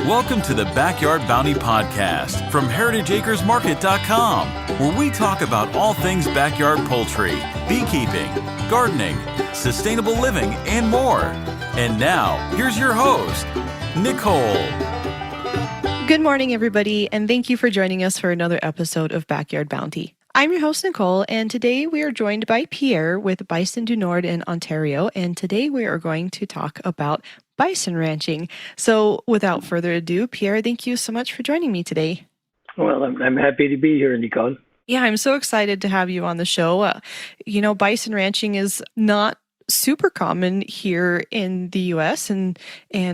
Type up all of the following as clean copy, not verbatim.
Welcome to the Backyard Bounty Podcast from HeritageAcresMarket.com, where we talk about all things backyard poultry, beekeeping, gardening, sustainable living, and more. And now, here's your host, Nicole. Good morning, everybody, and thank you for joining us for another episode of Backyard Bounty. I'm your host, Nicole, and today we are joined by Pierre with Bison du Nord in Ontario, and today we are going to talk about bison ranching. So without further ado, Pierre, thank you so much for joining me today. Well, I'm happy to be here, Nicole. Yeah, I'm so excited to have you on the show. Bison ranching is not super common here in the U.S., and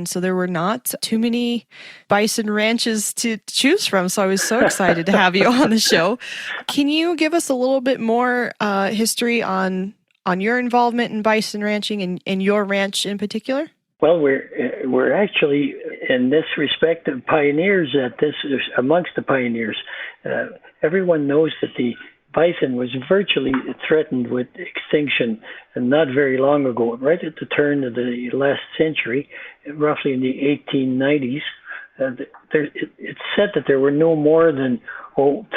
so there were not too many bison ranches to choose from, so I was so excited to have you on the show. Can you give us a little bit more history on your involvement in bison ranching and your ranch in particular? Well, we're actually, in this respect, pioneers at this, amongst the pioneers. Everyone knows that the bison was virtually threatened with extinction not very long ago, right at the turn of the last century, roughly in the 1890s. It's said that there were no more than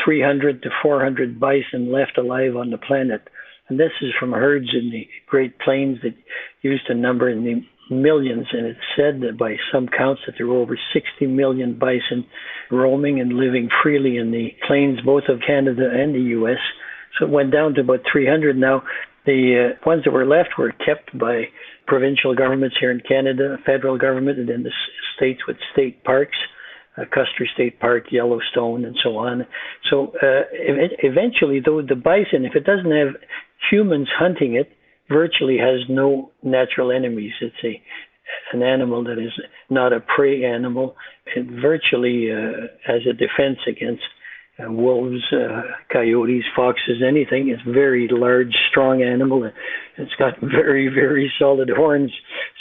300 to 400 bison left alive on the planet. And this is from herds in the Great Plains that used to number in the millions, and it's said that by some counts that there were over 60 million bison roaming and living freely in the plains, both of Canada and the U.S. So it went down to about 300 now. The ones that were left were kept by provincial governments here in Canada, federal government, and in the states with state parks, Custer State Park, Yellowstone, and so on. So eventually, though, the bison, if it doesn't have humans hunting it, virtually has no natural enemies. It's an animal that is not a prey animal. It virtually has a defense against wolves, coyotes, foxes, anything. It's a very large, strong animal. It's got very, very solid horns.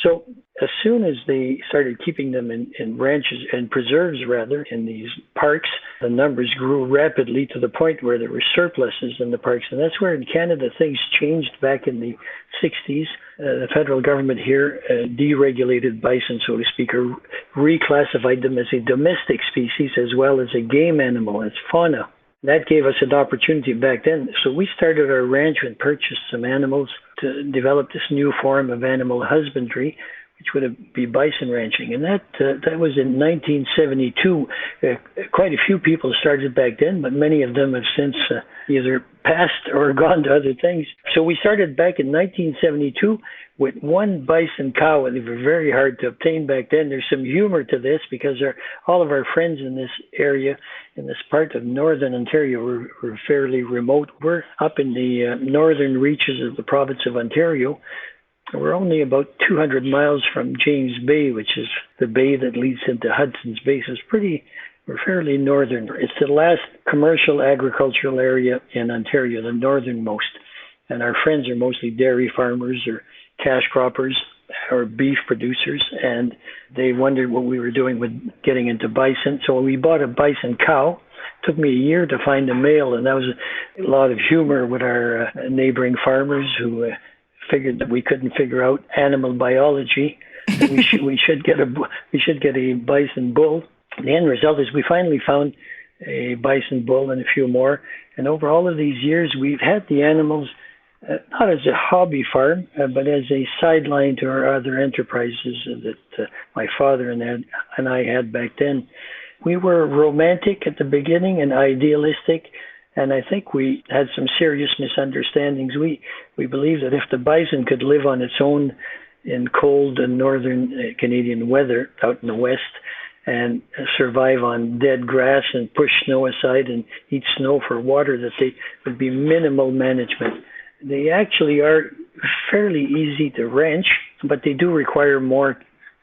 So as soon as they started keeping them in ranches and preserves, rather, in these parks, the numbers grew rapidly to the point where there were surpluses in the parks. And that's where in Canada things changed back in the 60s. The federal government here deregulated bison, so to speak, or reclassified them as a domestic species as well as a game animal, as fauna. That gave us an opportunity back then. So we started our ranch and purchased some animals to develop this new form of animal husbandry, which would be bison ranching. And that was in 1972. Quite a few people started back then, but many of them have since either passed or gone to other things. So we started back in 1972 with one bison cow, and they were very hard to obtain back then. There's some humor to this because all of our friends in this area, in this part of northern Ontario, were fairly remote. We're up in the northern reaches of the province of Ontario. We're only about 200 miles from James Bay, which is the bay that leads into Hudson's Bay. So we're fairly northern. It's the last commercial agricultural area in Ontario, the northernmost. And our friends are mostly dairy farmers or cash croppers or beef producers. And they wondered what we were doing with getting into bison. So we bought a bison cow. It took me a year to find a male, and that was a lot of humor with our neighboring farmers who figured that we couldn't figure out animal biology. we should get a bison bull. The end result is we finally found a bison bull and a few more. And over all of these years, we've had the animals not as a hobby farm, but as a sideline to our other enterprises that my father and I had back then. We were romantic at the beginning and idealistic. And I think we had some serious misunderstandings. We believed that if the bison could live on its own in cold and northern Canadian weather out in the west and survive on dead grass and push snow aside and eat snow for water, that they would be minimal management. They actually are fairly easy to ranch, but they do require more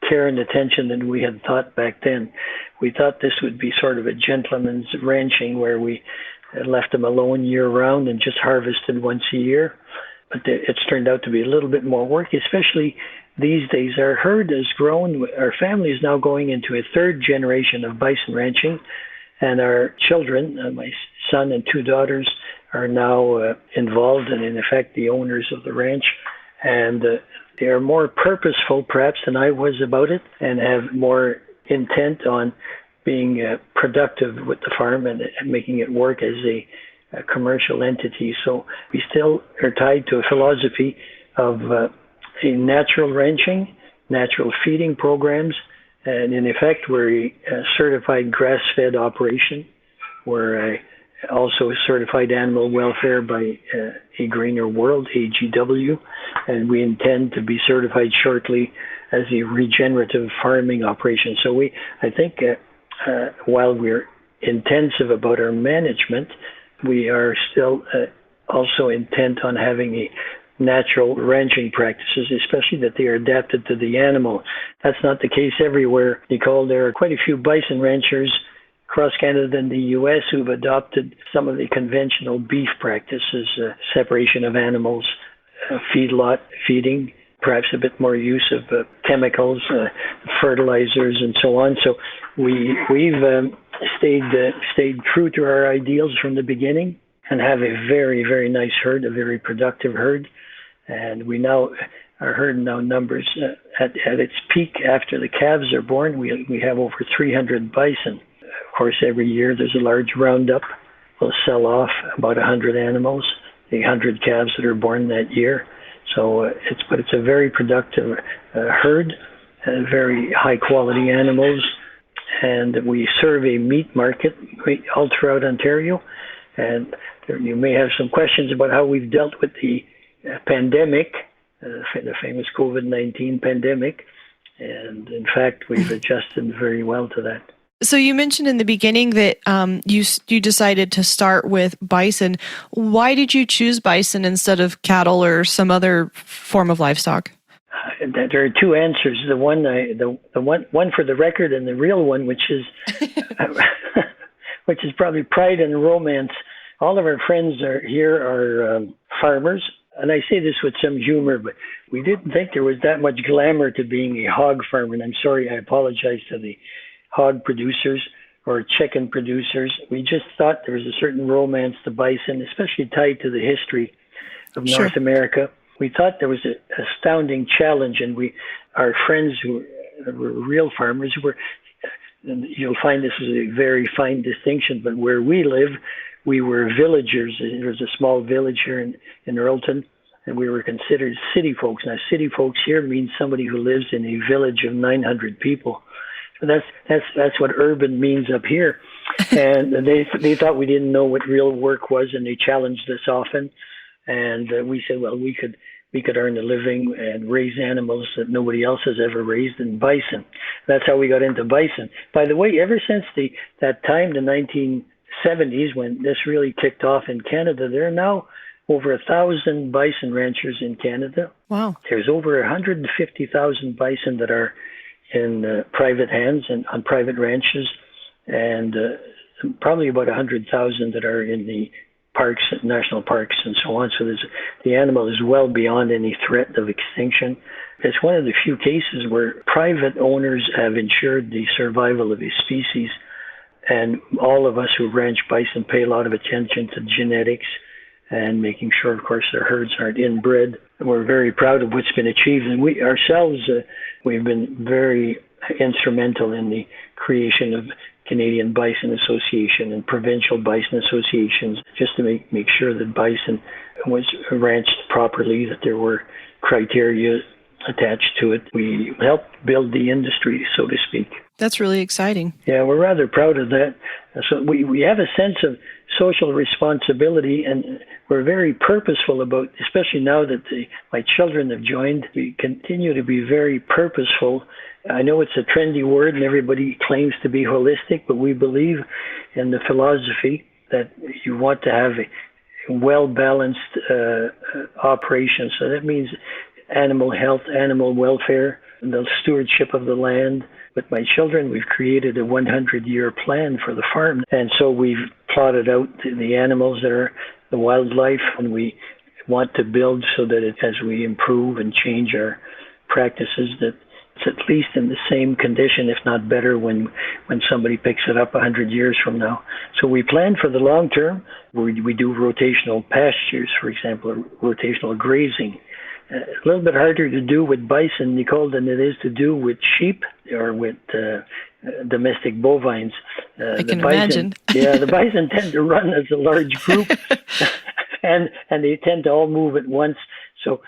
care and attention than we had thought back then. We thought this would be sort of a gentleman's ranching where we left them alone year-round and just harvested once a year. But it's turned out to be a little bit more work, especially these days. Our herd has grown. Our family is now going into a third generation of bison ranching, and our children, my son and two daughters, are now involved and, in effect, the owners of the ranch. And they are more purposeful, perhaps, than I was about it, and have more intent on being productive with the farm and making it work as a commercial entity. So we still are tied to a philosophy of a natural ranching, natural feeding programs, and in effect, we're a certified grass-fed operation. We're also certified animal welfare by A Greener World, AGW, and we intend to be certified shortly as a regenerative farming operation. So I think while we're intensive about our management, we are still also intent on having a natural ranching practices, especially that they are adapted to the animal. That's not the case everywhere, Nicole. There are quite a few bison ranchers across Canada and the U.S. who've adopted some of the conventional beef practices, separation of animals, feedlot feeding, perhaps a bit more use of chemicals, fertilizers, and so on. So we've stayed true to our ideals from the beginning and have a very, very nice herd, a very productive herd. And our herd now numbers at its peak after the calves are born, we have over 300 bison. Of course, every year there's a large roundup. We'll sell off about 100 animals, the 100 calves that are born that year. So it's a very productive herd, very high quality animals, and we serve a meat market all throughout Ontario. And you may have some questions about how we've dealt with the pandemic, the famous COVID-19 pandemic, and in fact we've adjusted very well to that. So you mentioned in the beginning that you decided to start with bison. Why did you choose bison instead of cattle or some other form of livestock? There are two answers. The one for the record, and the real one, which is which is probably pride and romance. All of our friends are farmers, and I say this with some humor, but we didn't think there was that much glamour to being a hog farmer. And I'm sorry, I apologize to the hog producers or chicken producers. We just thought there was a certain romance to bison, especially tied to the history of North America. We thought there was an astounding challenge, and our friends who were real farmers and you'll find this is a very fine distinction, but where we live, we were villagers. There was a small village here in Earlton, and we were considered city folks. Now, city folks here means somebody who lives in a village of 900 people. So that's what urban means up here. And they thought we didn't know what real work was, and they challenged us often. And we said, well, we could earn a living and raise animals that nobody else has ever raised, in bison. That's how we got into bison. By the way, ever since that time, the 1970s, when this really kicked off in Canada, there are now over 1,000 bison ranchers in Canada. Wow. There's over 150,000 bison that are in private hands and on private ranches, and probably about 100,000 that are in the parks, national parks, and so on. So the animal is well beyond any threat of extinction. It's one of the few cases where private owners have ensured the survival of a species, and all of us who ranch bison pay a lot of attention to genetics and making sure, of course, their herds aren't inbred. We're very proud of what's been achieved, and we ourselves, we've been very instrumental in the creation of Canadian Bison Association and provincial bison associations, just to make sure that bison was ranched properly, that there were criteria attached to it. We helped build the industry, so to speak. That's really exciting. Yeah, we're rather proud of that. So we have a sense of social responsibility, and we're very purposeful about, especially now that my children have joined, we continue to be very purposeful. I know it's a trendy word and everybody claims to be holistic, but we believe in the philosophy that you want to have a well-balanced operation. So that means animal health, animal welfare, and the stewardship of the land. With my children, we've created a 100-year plan for the farm. And so we've plotted out the animals that are the wildlife, and we want to build so that as we improve and change our practices, that it's at least in the same condition, if not better, when somebody picks it up 100 years from now. So we plan for the long term. We do rotational pastures, for example, rotational grazing. A little bit harder to do with bison, Nicole, than it is to do with sheep or with domestic bovines. I can imagine. Yeah, the bison tend to run as a large group, and they tend to all move at once. So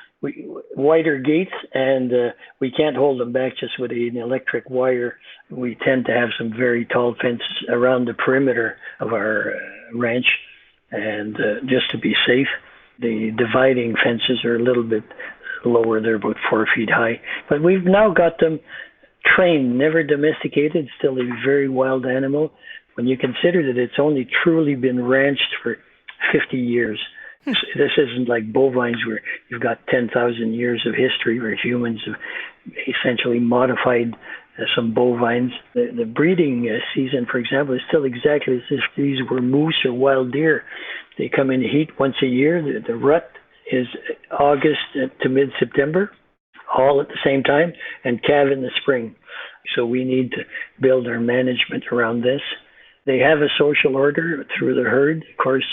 wider gates, and we can't hold them back just with an electric wire. We tend to have some very tall fences around the perimeter of our ranch, and just to be safe, the dividing fences are a little bit lower. They're about 4 feet high. But we've now got them trained, never domesticated, still a very wild animal. When you consider that it's only truly been ranched for 50 years. This isn't like bovines where you've got 10,000 years of history where humans have essentially modified some bovines. The breeding season, for example, is still exactly as if these were moose or wild deer. They come in heat once a year. The rut is August to mid-September, all at the same time, and calve in the spring. So we need to build our management around this. They have a social order through the herd. Of course,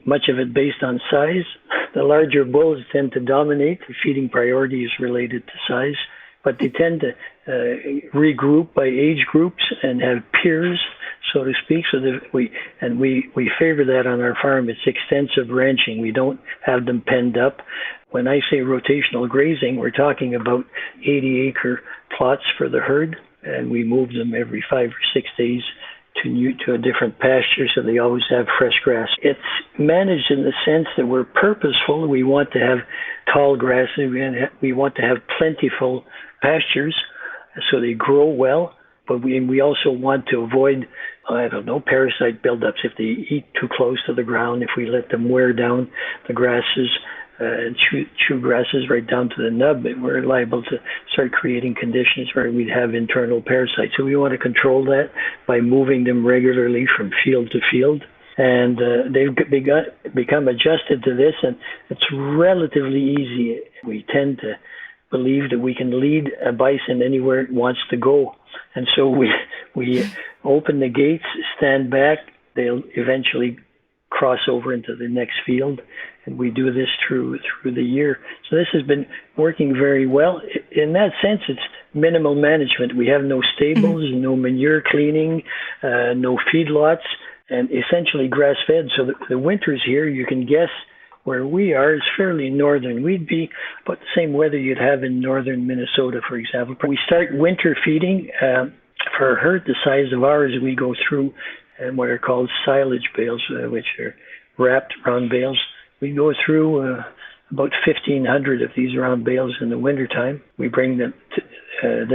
much of it based on size. The larger bulls tend to dominate. The feeding priority is related to size, but they tend to regroup by age groups and have peers, so to speak. So that we favor that on our farm. It's extensive ranching. We don't have them penned up. When I say rotational grazing, we're talking about 80-acre plots for the herd, and we move them every 5 or 6 days to a different pasture, so they always have fresh grass. It's managed in the sense that we're purposeful. We want to have tall grasses. We want to have plentiful pastures, so they grow well. But we also want to avoid, parasite buildups if they eat too close to the ground. If we let them wear down the grasses and chew grasses right down to the nub, we're liable to start creating conditions where we'd have internal parasites. So we want to control that by moving them regularly from field to field. And they've become adjusted to this, and it's relatively easy. We tend to believe that we can lead a bison anywhere it wants to go. And so we open the gates, stand back, they'll eventually cross over into the next field, and we do this through the year. So this has been working very well. In that sense, it's minimal management. We have no stables, no manure cleaning, no feedlots, and essentially grass-fed. So the winters here, you can guess where we are, is fairly northern. We'd be about the same weather you'd have in northern Minnesota, for example. We start winter feeding for a herd the size of ours. We go through and what are called silage bales, which are wrapped round bales. We go through about 1,500 of these round bales in the wintertime. We bring them to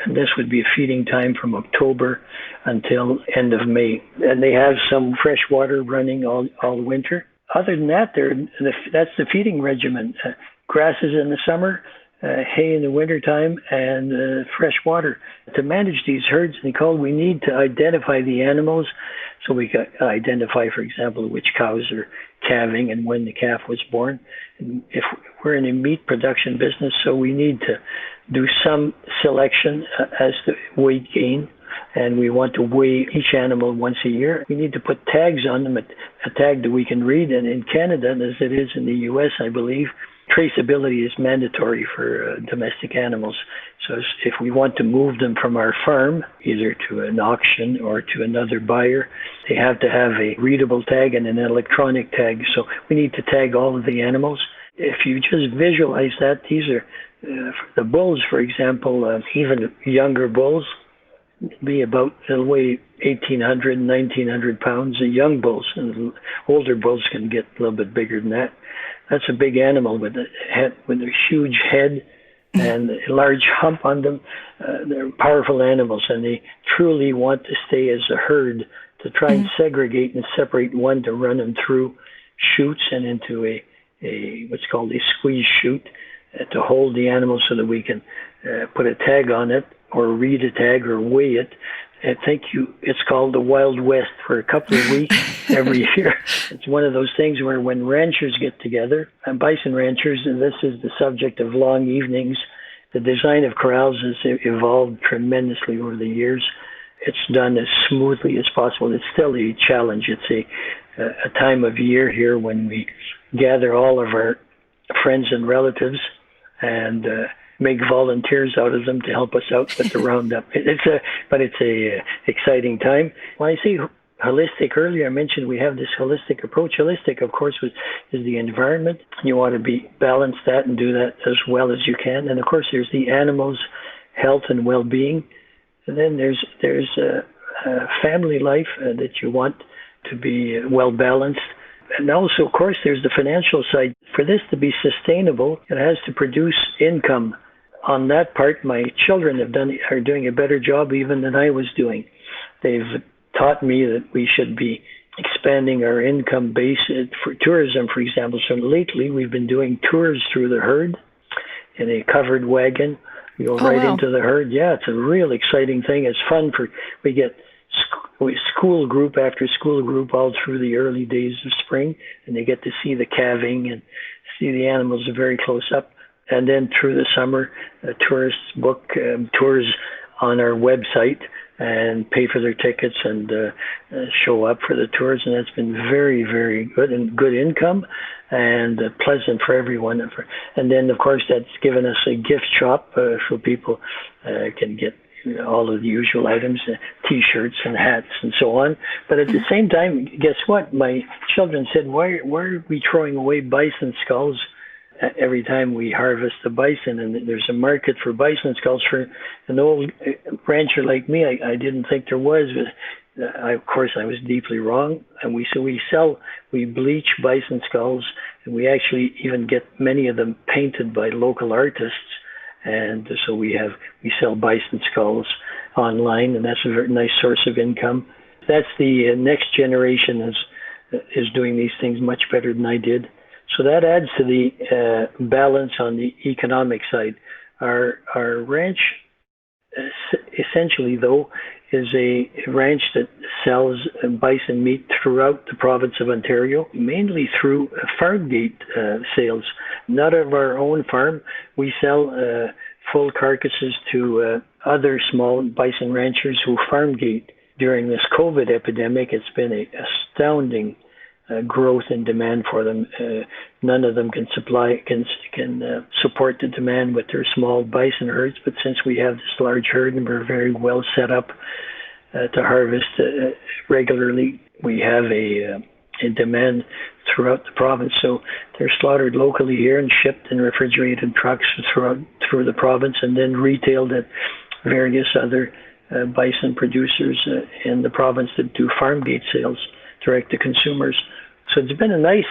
this would be a feeding time from October until end of May. And they have some fresh water running all winter. Other than that, that's the feeding regimen. Grasses in the summer, hay in the wintertime, and fresh water. To manage these herds, Nicole, we need to identify the animals. So we can identify, for example, which cows are calving and when the calf was born. And if we're in a meat production business, so we need to do some selection as to weight gain. And we want to weigh each animal once a year. We need to put tags on them, a tag that we can read. And in Canada, as it is in the U.S., I believe, traceability is mandatory for domestic animals. So if we want to move them from our farm, either to an auction or to another buyer, they have to have a readable tag and an electronic tag. So we need to tag all of the animals. If you just visualize that, these are the bulls, for example, even younger bulls, they'll weigh 1,800, 1,900 pounds. The young bulls, and older bulls can get a little bit bigger than that. That's a big animal with a huge head and a large hump on them. They're powerful animals, and they truly want to stay as a herd to try and segregate and separate one to run them through chutes and into a what's called a squeeze chute to hold the animal so that we can put a tag on it or read a tag or weigh it. I think it's called the Wild West for a couple of weeks every year. It's one of those things where when ranchers get together, and bison ranchers, and this is the subject of long evenings, the design of corrals has evolved tremendously over the years. It's done as smoothly as possible. It's still a challenge. It's a time of year here when we gather all of our friends and relatives, and make volunteers out of them to help us out with the roundup. It's a exciting time. When I say holistic earlier, I mentioned we have this holistic approach. Holistic, of course, is the environment. You want to balance that and do that as well as you can. And of course, there's the animals' health and well-being. And then there's family life that you want to be well balanced. And also, of course, there's the financial side. For this to be sustainable, it has to produce income. On that part, my children are doing a better job even than I was doing. They've taught me that we should be expanding our income base for tourism, for example. So lately, we've been doing tours through the herd in a covered wagon. We go into the herd. Yeah, it's a real exciting thing. It's fun. We get school group after school group all through the early days of spring, and they get to see the calving and see the animals very close up. And then through the summer, tourists book tours on our website and pay for their tickets and show up for the tours. And that's been very, very good and good income and pleasant for everyone. And then, of course, that's given us a gift shop so people can get all of the usual items, T-shirts and hats and so on. But at the same time, guess what? My children said, why are we throwing away bison skulls every time we harvest the bison? And there's a market for bison skulls. For an old rancher like me, I didn't think there was. Of course, I was deeply wrong. And we bleach bison skulls, and we actually even get many of them painted by local artists. And so we sell bison skulls online, and that's a very nice source of income. That's the next generation is doing these things much better than I did. So that adds to the balance on the economic side. Our ranch, essentially, though, is a ranch that sells bison meat throughout the province of Ontario, mainly through farm gate sales. Not of our own farm. We sell full carcasses to other small bison ranchers who farm gate. During this COVID epidemic, it's been an astounding growth in demand for them. None of them can support the demand with their small bison herds, but since we have this large herd and we're very well set up to harvest regularly, we have a demand throughout the province. So they're slaughtered locally here and shipped in refrigerated trucks through the province, and then retailed at various other bison producers in the province that do farm gate sales direct to consumers. So it's been a nice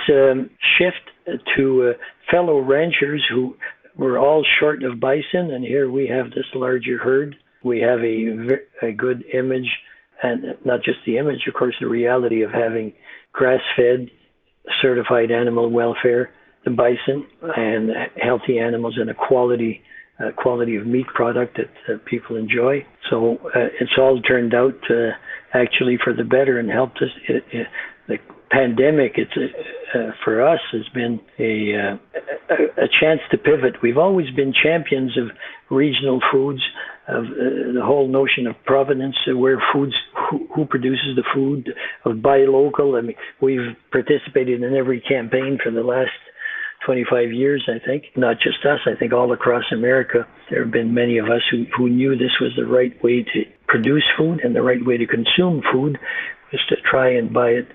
shift to fellow ranchers who were all short of bison, and here we have this larger herd. We have a good image, and not just the image, of course, the reality of having grass-fed, certified animal welfare, the bison, and healthy animals, and a quality of meat product that people enjoy. So it's all turned out actually for the better and helped us. The pandemic, for us, has been a chance to pivot. We've always been champions of regional foods, of the whole notion of provenance, where who produces the food, of buy local. I mean, we've participated in every campaign for the last 25 years, I think. Not just us, I think all across America. There have been many of us who knew this was the right way to produce food, and the right way to consume food was to try and buy it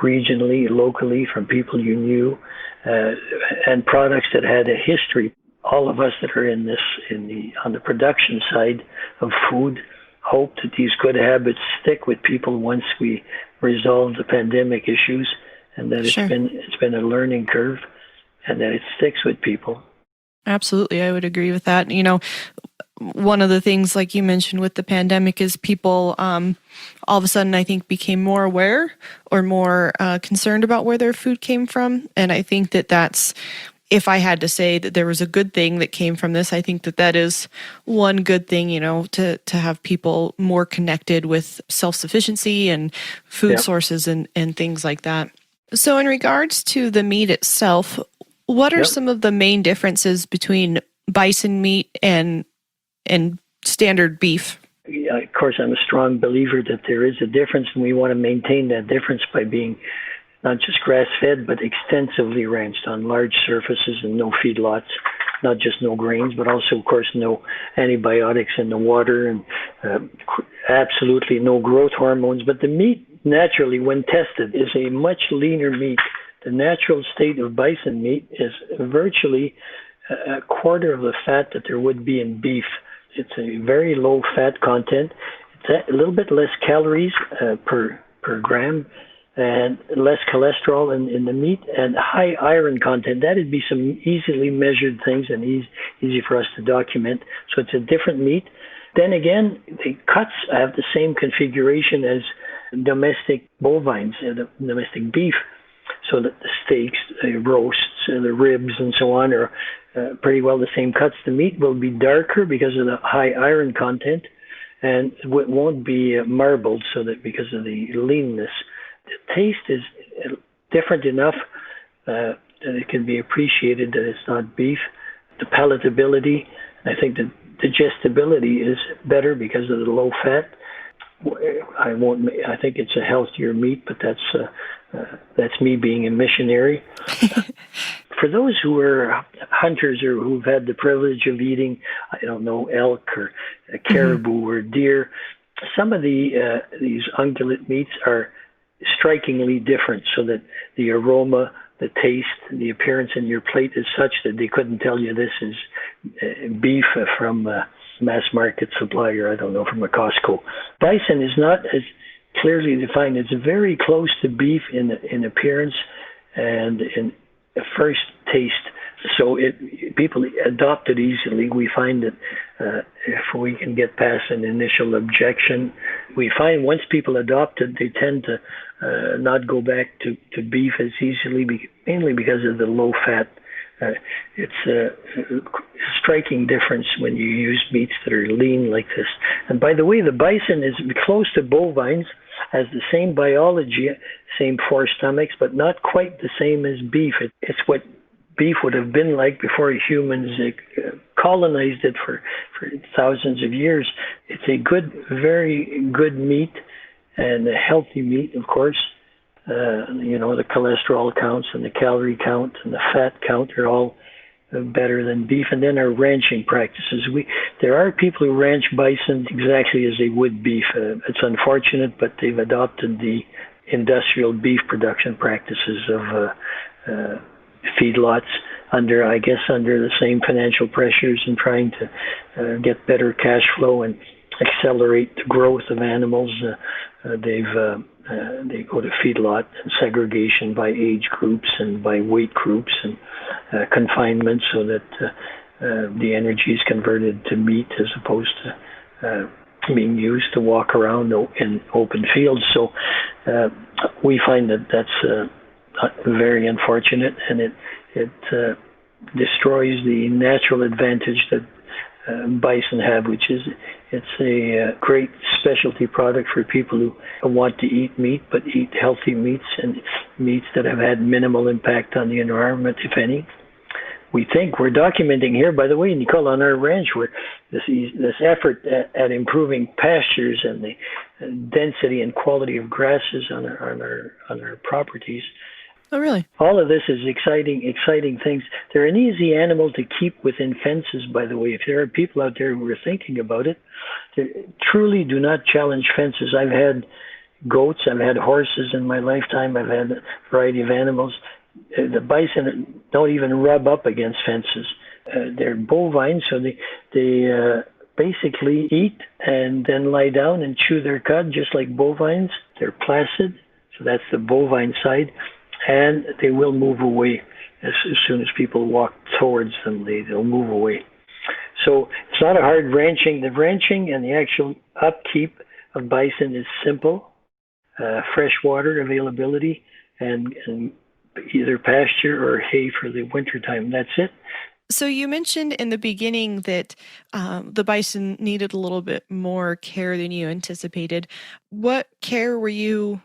regionally, locally, from people you knew, and products that had a history. All of us that are on the production side of food hope that these good habits stick with people once we resolve the pandemic issues, and that it's been a learning curve, and that it sticks with people. Absolutely, I would agree with that. One of the things, like you mentioned with the pandemic, is people all of a sudden, I think, became more aware or more concerned about where their food came from. And I think that's, if I had to say that there was a good thing that came from this, I think that is one good thing, to have people more connected with self-sufficiency and food sources and things like that. So in regards to the meat itself, what are some of the main differences between bison meat and standard beef? Yeah, of course, I'm a strong believer that there is a difference, and we want to maintain that difference by being not just grass-fed, but extensively ranched on large surfaces and no feedlots. not just no grains, but also, of course, no antibiotics in the water, and absolutely no growth hormones. But the meat, naturally, when tested, is a much leaner meat. The natural state of bison meat is virtually a quarter of the fat that there would be in beef. It's a very low fat content. It's a little bit less calories per gram, and less cholesterol in the meat, and high iron content. That'd be some easily measured things and easy for us to document. So it's a different meat. Then again, the cuts have the same configuration as domestic bovines, domestic beef. So that the steaks, the roasts, the ribs, and so on are pretty well the same cuts. The meat will be darker because of the high iron content, and it won't be marbled, so that because of the leanness. The taste is different enough that it can be appreciated that it's not beef. The palatability, I think the digestibility is better because of the low fat. I think it's a healthier meat, but that's me being a missionary. For those who are hunters or who've had the privilege of eating, I don't know, elk or caribou or deer, some of these ungulate meats are strikingly different, so that the aroma, the taste, the appearance in your plate is such that they couldn't tell you this is beef from a mass market supplier, I don't know, from a Costco. Bison is not as clearly defined. It's very close to beef in appearance and in first taste. So people adopt it easily. We find that if we can get past an initial objection, we find once people adopt it, they tend to not go back to beef as easily, mainly because of the low fat. It's a striking difference when you use meats that are lean like this. And by the way, the bison is close to bovines, has the same biology, same four stomachs, but not quite the same as beef. It's what beef would have been like before humans colonized it for thousands of years. It's a very good meat, and a healthy meat, of course. The cholesterol counts and the calorie count and the fat count are all better than beef. And then our ranching practices. There are people who ranch bison exactly as they would beef. It's unfortunate, but they've adopted the industrial beef production practices of feedlots under the same financial pressures and trying to get better cash flow and accelerate the growth of animals. They go to feedlot and segregation by age groups and by weight groups and confinement, so that the energy is converted to meat as opposed to being used to walk around in open fields. So we find that that's very unfortunate, and it destroys the natural advantage that bison have, which is it's a great specialty product for people who want to eat meat, but eat healthy meats and meats that have had minimal impact on the environment, if any. We think we're documenting here, by the way, Nicole, on our ranch, where this effort at improving pastures and the density and quality of grasses on our properties. Oh, really? All of this is exciting things. They're an easy animal to keep within fences, by the way. If there are people out there who are thinking about it, truly do not challenge fences. I've had goats, I've had horses in my lifetime, I've had a variety of animals. The bison don't even rub up against fences. They're bovine, so they basically eat and then lie down and chew their cud just like bovines. They're placid, so that's the bovine side. And they will move away as soon as people walk towards them. They'll move away. So it's not a hard ranching. The ranching and the actual upkeep of bison is simple. Fresh water availability and either pasture or hay for the wintertime. That's it. So you mentioned in the beginning that the bison needed a little bit more care than you anticipated. What care were you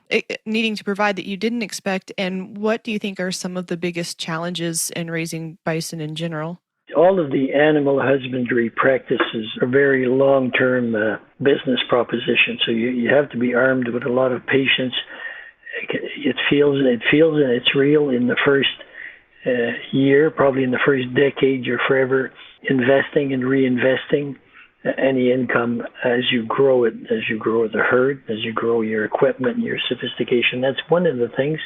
needing to provide that you didn't expect, and what do you think are some of the biggest challenges in raising bison in general? All of the animal husbandry practices are very long-term business propositions, so you have to be armed with a lot of patience. It feels and it's real in the first year, probably in the first decade, you're forever investing and reinvesting any income as you grow it, as you grow the herd, as you grow your equipment and your sophistication. That's one of the things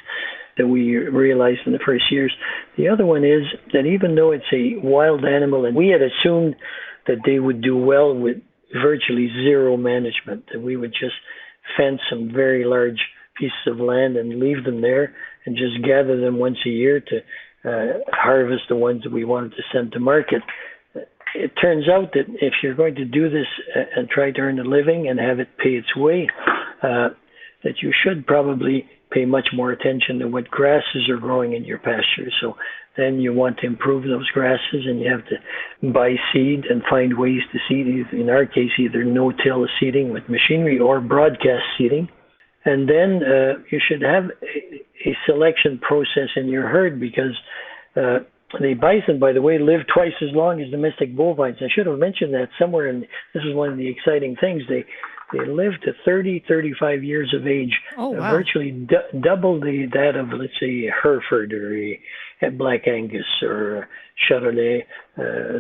that we realized in the first years. The other one is that even though it's a wild animal, and we had assumed that they would do well with virtually zero management, that we would just fence some very large pieces of land and leave them there and just gather them once a year to harvest the ones that we wanted to send to market. It turns out that if you're going to do this and try to earn a living and have it pay its way, that you should probably pay much more attention to what grasses are growing in your pasture. So then you want to improve those grasses, and you have to buy seed and find ways to seed. In our case, either no-till seeding with machinery or broadcast seeding. And then you should have a selection process in your herd, because the bison, by the way, live twice as long as domestic bovines. I should have mentioned that somewhere, and this is one of the exciting things. They live to 30, 35 years of age, virtually double that of, let's say, a Hereford or a Black Angus or a Charolais,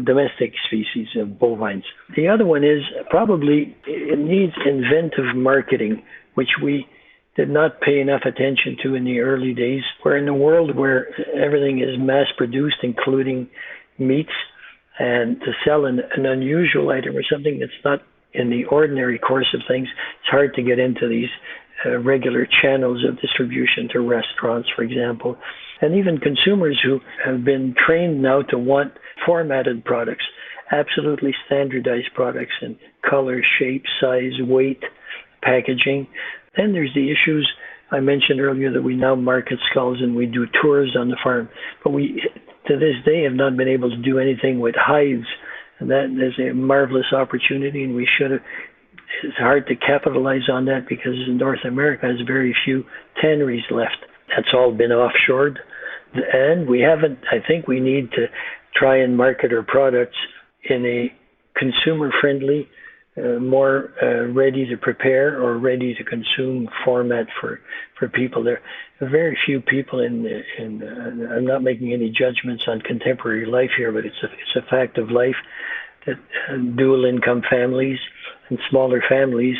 domestic species of bovines. The other one is probably it needs inventive marketing, which we did not pay enough attention to in the early days. We're in a world where everything is mass-produced, including meats, and to sell an unusual item or something that's not in the ordinary course of things, it's hard to get into these regular channels of distribution to restaurants, for example, and even consumers who have been trained now to want formatted products, absolutely standardized products in color, shape, size, weight, packaging. Then there's the issues I mentioned earlier that we now market skulls and we do tours on the farm, but we, to this day, have not been able to do anything with hides, and that is a marvelous opportunity, and we should have. It's hard to capitalize on that because North America has very few tanneries left. That's all been offshored, and we haven't. I think we need to try and market our products in a consumer-friendly, more ready to prepare or ready to consume format for people. There are very few people in I'm not making any judgments on contemporary life here, but it's a fact of life that dual income families and smaller families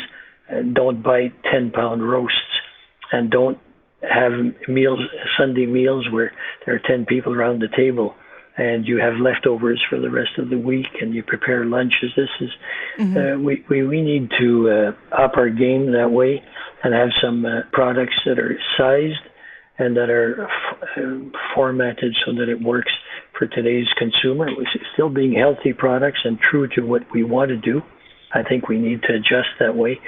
don't buy 10-pound roasts and don't have meals, Sunday meals where there are 10 people around the table and you have leftovers for the rest of the week, and you prepare lunches. This is we need to up our game that way and have some products that are sized and that are formatted so that it works for today's consumer. Still being healthy products and true to what we want to do. I think we need to adjust that way.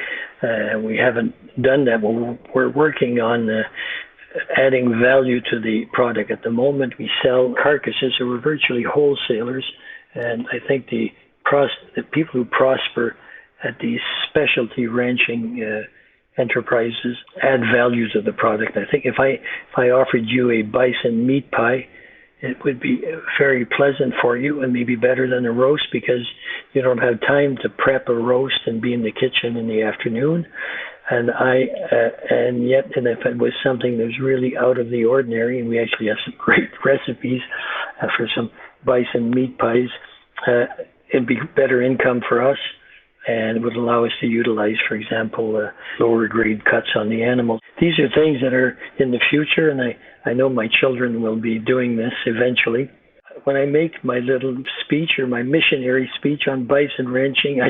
We haven't done that. We're working on adding value to the product. At the moment, we sell carcasses, so we're virtually wholesalers, and I think the people who prosper at these specialty ranching enterprises add value to the product. I think if I offered you a bison meat pie, it would be very pleasant for you and maybe better than a roast because you don't have time to prep a roast and be in the kitchen in the afternoon. And yet if it was something that was really out of the ordinary, and we actually have some great recipes for some bison meat pies, it'd be better income for us and would allow us to utilize, for example, lower grade cuts on the animal. These are things that are in the future, and I know my children will be doing this eventually. When I make my little speech or my missionary speech on bison ranching,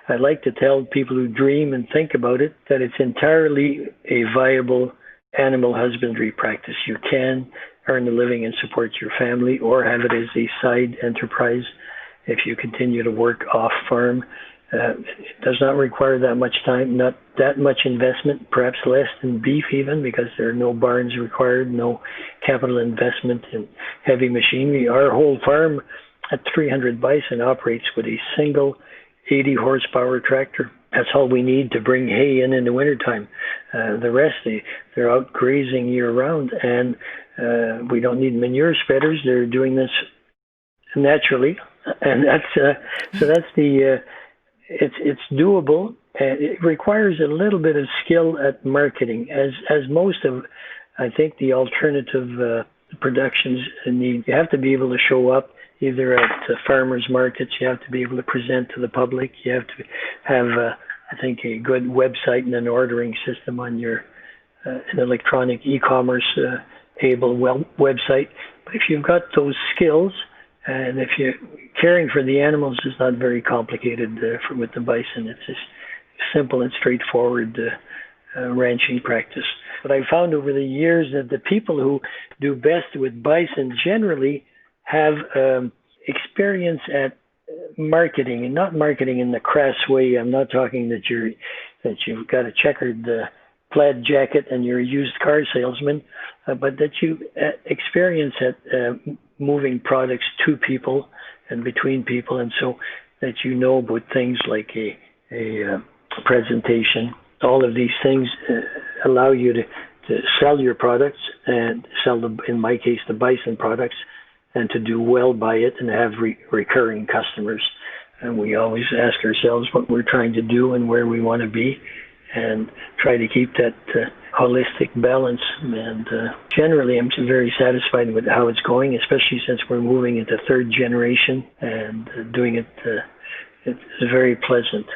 I like to tell people who dream and think about it that it's entirely a viable animal husbandry practice. You can earn a living and support your family or have it as a side enterprise if you continue to work off farm. It does not require that much time, not that much investment, perhaps less than beef even, because there are no barns required, no capital investment in heavy machinery. Our whole farm at 300 bison operates with a single 80 horsepower tractor. That's all we need to bring hay in the wintertime. The rest, they're out grazing year round, and we don't need manure spreaders. They're doing this naturally, and that's the it's doable, and it requires a little bit of skill at marketing, as most of, I think, the alternative productions need. You have to be able to show up either at farmers markets. You have to be able to present to the public. You have to have, I think, a good website and an ordering system on your an electronic e-commerce able website. But if you've got those skills, and if you're caring for the animals is not very complicated with the bison. It's just simple and straightforward ranching practice. But I found over the years that the people who do best with bison generally have experience at marketing, and not marketing in the crass way. I'm not talking that you've got a checkered plaid jacket and you're a used car salesman, but that you experience at moving products to people and between people, and so that you know about things like a presentation. All of these things allow you to sell your products and sell, in my case, the bison products, and to do well by it and have recurring customers. And we always ask ourselves what we're trying to do and where we want to be, and try to keep that holistic balance. And generally, I'm very satisfied with how it's going, especially since we're moving into third generation, and doing it. It's very pleasant.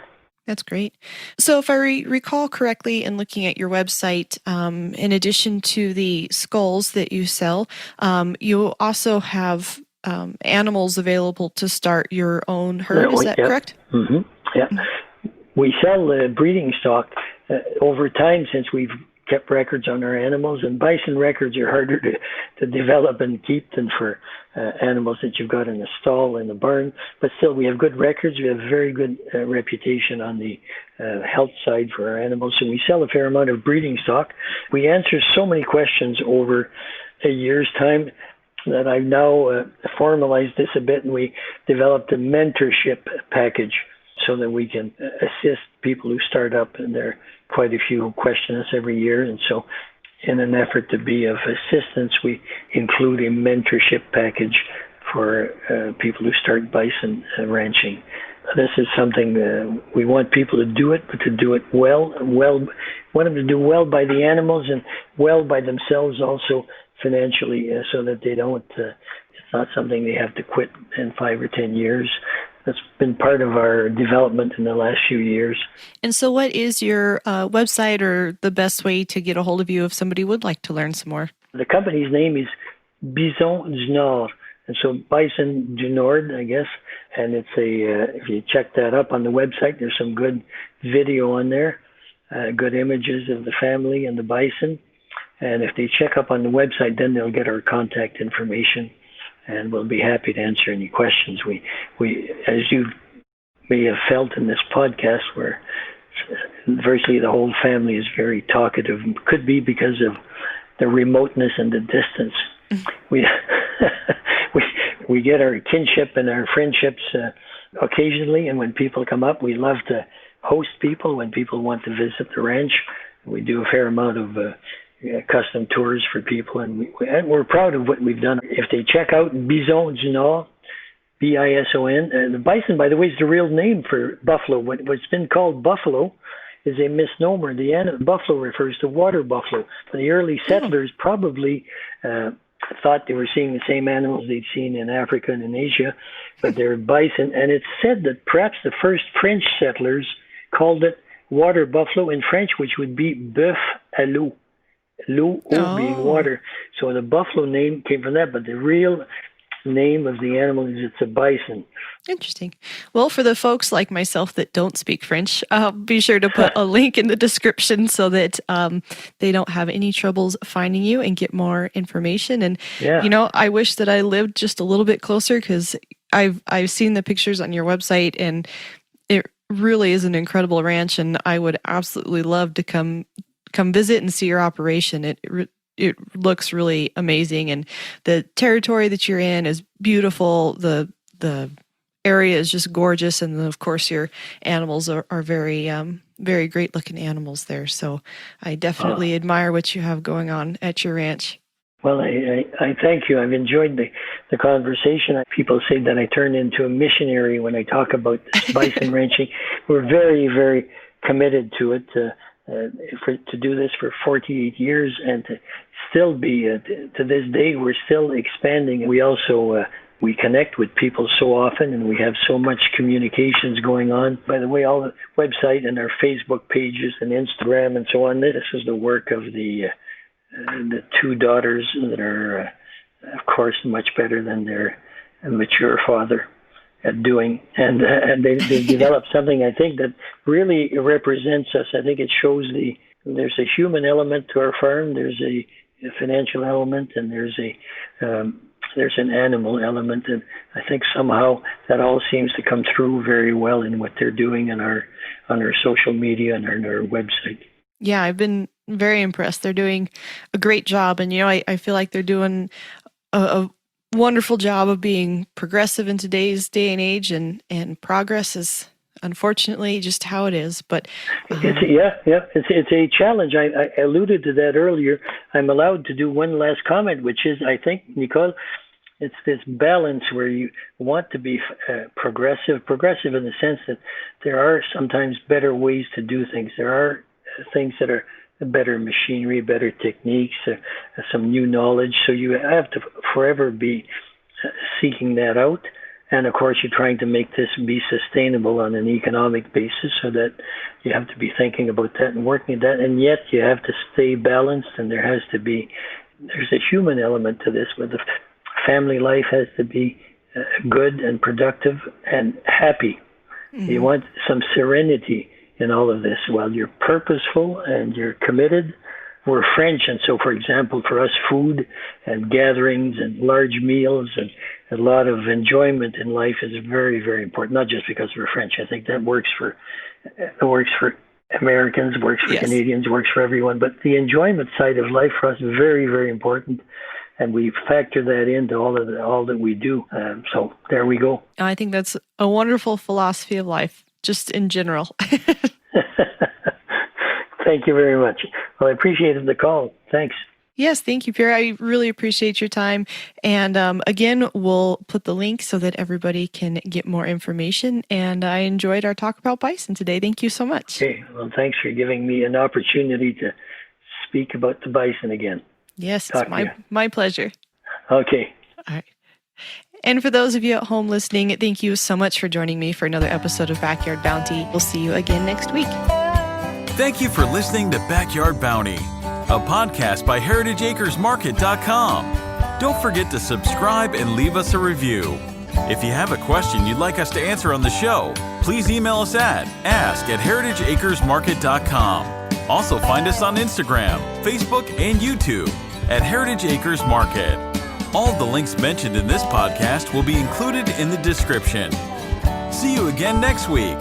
That's great. So if I recall correctly in looking at your website, in addition to the skulls that you sell, you also have animals available to start your own herd. Is that correct? Mm-hmm. Yeah. We sell breeding stock over time since we've kept records on our animals, and bison records are harder to develop and keep than for animals that you've got in the stall, in the barn. But still, we have good records. We have very good reputation on the health side for our animals, and we sell a fair amount of breeding stock. We answer so many questions over a year's time that I've now formalized this a bit, and we developed a mentorship package so that we can assist people who start up, and there are quite a few who question us every year. And so in an effort to be of assistance, we include a mentorship package for people who start bison ranching. This is something we want people to do it, but to do it well. Want them to do well by the animals and well by themselves also financially, so that they don't, it's not something they have to quit in 5 or 10 years. That's been part of our development in the last few years. And so what is your website, or the best way to get a hold of you if somebody would like to learn some more? The company's name is Bison du Nord. And so Bison du Nord, I guess. And it's if you check that up on the website, there's some good video on there, good images of the family and the bison. And if they check up on the website, then they'll get our contact information, and we'll be happy to answer any questions. We, as you may have felt in this podcast, where virtually the whole family is very talkative. Could be because of the remoteness and the distance. We we get our kinship and our friendships occasionally, and when people come up, we love to host people when people want to visit the ranch. We do a fair amount of custom tours for people, and we're proud of what we've done. If they check out Bison du Nord, Bison, the bison, by the way, is the real name for buffalo. What's been called buffalo is a misnomer. The buffalo refers to water buffalo. The early settlers probably thought they were seeing the same animals they'd seen in Africa and in Asia, but they're bison. And it's said that perhaps the first French settlers called it water buffalo in French, which would be bœuf à l'eau. L'eau being water. So the buffalo name came from that, but the real name of the animal is it's a bison. Interesting. Well, for the folks like myself that don't speak French, I'll be sure to put a link in the description so that they don't have any troubles finding you and get more information. And, I wish that I lived just a little bit closer, because I've seen the pictures on your website, and it really is an incredible ranch, and I would absolutely love to come visit and see your operation. It looks really amazing, and the territory that you're in is beautiful. The area is just gorgeous, and of course your animals are very very great looking animals there. So I definitely admire what you have going on at your ranch. Well, I thank you. I've enjoyed the conversation. People say that I turn into a missionary when I talk about bison ranching. We're very, very committed to it. to do this for 48 years and to still be, to this day, we're still expanding. We also, we connect with people so often, and we have so much communications going on. By the way, all the website and our Facebook pages and Instagram and so on, this is the work of the two daughters that are, of course, much better than their mature father at doing. And they developed something, I think, that really represents us. I think it shows there's a human element to our farm, there's a financial element, and there's an animal element, and I think somehow that all seems to come through very well in what they're doing on our social media and on our website. Yeah, I've been very impressed. They're doing a great job, and I feel like they're doing a wonderful job of being progressive in today's day and age, and progress is unfortunately just how it is. But it's a challenge. I alluded to that earlier. I'm allowed to do one last comment, which is, I think, Nicole, it's this balance where you want to be progressive in the sense that there are sometimes better ways to do things. There are things that are better machinery, better techniques, some new knowledge. So you have to forever be seeking that out. And of course, you're trying to make this be sustainable on an economic basis, so that you have to be thinking about that and working at that. And yet you have to stay balanced, and there's a human element to this, where the family life has to be good and productive and happy. Mm-hmm. You want some serenity in all of this while you're purposeful and you're committed. We're French, and so, for example, for us, food and gatherings and large meals and a lot of enjoyment in life is very, very important, not just because we're French. I think that works for Americans, works for Canadians, works for everyone. But the enjoyment side of life for us is very, very important, and we factor that into all that we do. So there we go. I think that's a wonderful philosophy of life, just in general. Thank you very much. Well, I appreciated the call. Thanks. Yes, thank you, Pierre. I really appreciate your time. And again, we'll put the link so that everybody can get more information. And I enjoyed our talk about bison today. Thank you so much. Okay. Well, thanks for giving me an opportunity to speak about the bison again. Yes, it's my pleasure. Okay. All right. And for those of you at home listening, thank you so much for joining me for another episode of Backyard Bounty. We'll see you again next week. Thank you for listening to Backyard Bounty, a podcast by heritageacresmarket.com. Don't forget to subscribe and leave us a review. If you have a question you'd like us to answer on the show, please email us at ask@heritageacresmarket.com. Also find us on Instagram, Facebook, and YouTube at Heritage Acres Market. All the links mentioned in this podcast will be included in the description. See you again next week.